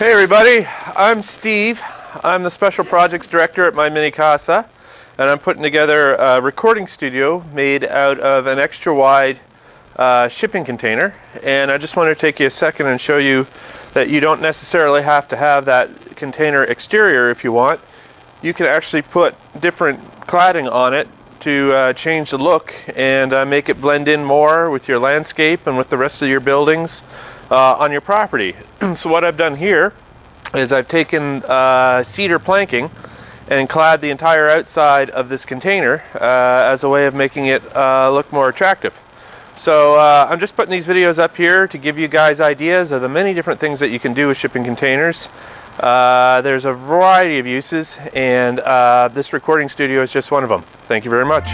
Hey everybody, I'm Steve. I'm the Special Projects Director at My Mini Casa, and I'm putting together a recording studio made out of an extra wide shipping container. And I just want to take you a second and show you that you don't necessarily have to have that container exterior if you want. You can actually put different cladding on it to change the look and make it blend in more with your landscape and with the rest of your buildings on your property. So what I've done here is I've taken cedar planking and clad the entire outside of this container as a way of making it look more attractive. So I'm just putting these videos up here to give you guys ideas of the many different things that you can do with shipping containers. There's a variety of uses, and this recording studio is just one of them. Thank you very much.